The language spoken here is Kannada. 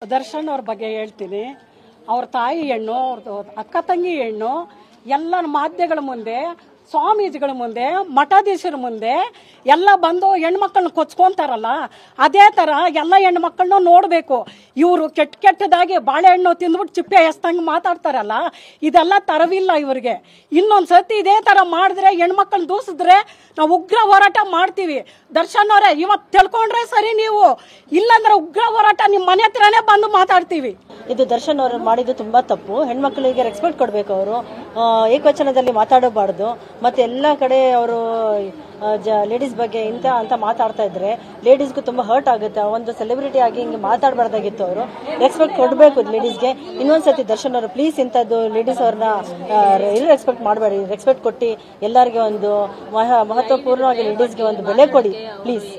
ದರ್ಶನ್ ಅವ್ರ ಬಗ್ಗೆ ಹೇಳ್ತೀನಿ. ಅವ್ರ ತಾಯಿ ಹೆಣ್ಣು, ಅವ್ರದ್ದು ಅಕ್ಕ ತಂಗಿ ಹೆಣ್ಣು, ಎಲ್ಲ ಮಾಧ್ಯಮಗಳ ಮುಂದೆ, ಸ್ವಾಮೀಜಿಗಳ ಮುಂದೆ, ಮಠಾಧೀಶರ ಮುಂದೆ ಎಲ್ಲ ಬಂದು ಹೆಣ್ಮಕ್ಳನ್ನ ಕೊಚ್ಕೊಂತಾರಲ್ಲ, ಅದೇ ತರ ಎಲ್ಲ ಹೆಣ್ಮಕ್ಳನ್ನ ನೋಡಬೇಕು. ಇವರು ಕೆಟ್ಟದಾಗಿ ಬಾಳೆಹಣ್ಣು ತಿಂದ್ಬಿಟ್ಟು ಚಿಪ್ಪೆ ಎಸ್ತಂಗೆ ಮಾತಾಡ್ತಾರಲ್ಲ, ಇದೆಲ್ಲ ತರವಿಲ್ಲ ಇವ್ರಿಗೆ. ಇನ್ನೊಂದ್ಸತಿ ಇದೇ ತರ ಮಾಡಿದ್ರೆ, ಹೆಣ್ಮಕ್ಳನ್ನ ದೂಸಿದ್ರೆ ನಾವು ಉಗ್ರ ಹೋರಾಟ ಮಾಡ್ತೀವಿ. ದರ್ಶನ್ ಅವರೇ, ಇವತ್ತು ತಿಳ್ಕೊಂಡ್ರೆ ಸರಿ, ನೀವು ಇಲ್ಲಾಂದ್ರೆ ಉಗ್ರ ಹೋರಾಟ ನಿಮ್ಮ ಮನೆ ಹತ್ರನೇ ಬಂದು ಮಾತಾಡ್ತೀವಿ. ಇದು ದರ್ಶನ್ ಅವರು ಮಾಡಿದ್ದು ತುಂಬಾ ತಪ್ಪು. ಹೆಣ್ಮಕ್ಳಿಗೆ ರೆಸ್ಪೆಕ್ಟ್ ಕೊಡಬೇಕು. ಅವರು ಏಕವಚನದಲ್ಲಿ ಮಾತಾಡಬಾರ್ದು. ಮತ್ತೆ ಎಲ್ಲ ಕಡೆ ಅವರು ಲೇಡೀಸ್ ಬಗ್ಗೆ ಅಂತ ಮಾತಾಡ್ತಾ ಇದ್ರೆ ಲೇಡೀಸ್ಗೂ ತುಂಬಾ ಹರ್ಟ್ ಆಗುತ್ತೆ. ಒಂದು ಸೆಲೆಬ್ರಿಟಿ ಆಗಿ ಹಿಂಗೆ ಮಾತಾಡಬಾರ್ದಾಗಿತ್ತು. ಅವರು ರೆಸ್ಪೆಕ್ಟ್ ಕೊಡಬೇಕು ಲೇಡೀಸ್ಗೆ. ಇನ್ನೊಂದ್ಸತಿ ದರ್ಶನ್ ಅವರು ಪ್ಲೀಸ್ ಇಂಥದ್ದು ಲೇಡೀಸ್ ಅವ್ರನ್ನ ರೆಸ್ಪೆಕ್ಟ್ ಮಾಡಬೇಡಿ. ರೆಸ್ಪೆಕ್ಟ್ ಕೊಟ್ಟು ಎಲ್ಲರಿಗೆ ಒಂದು ಮಹತ್ವಪೂರ್ಣವಾಗಿ ಲೇಡೀಸ್ಗೆ ಒಂದು ಬೆಲೆ ಕೊಡಿ ಪ್ಲೀಸ್.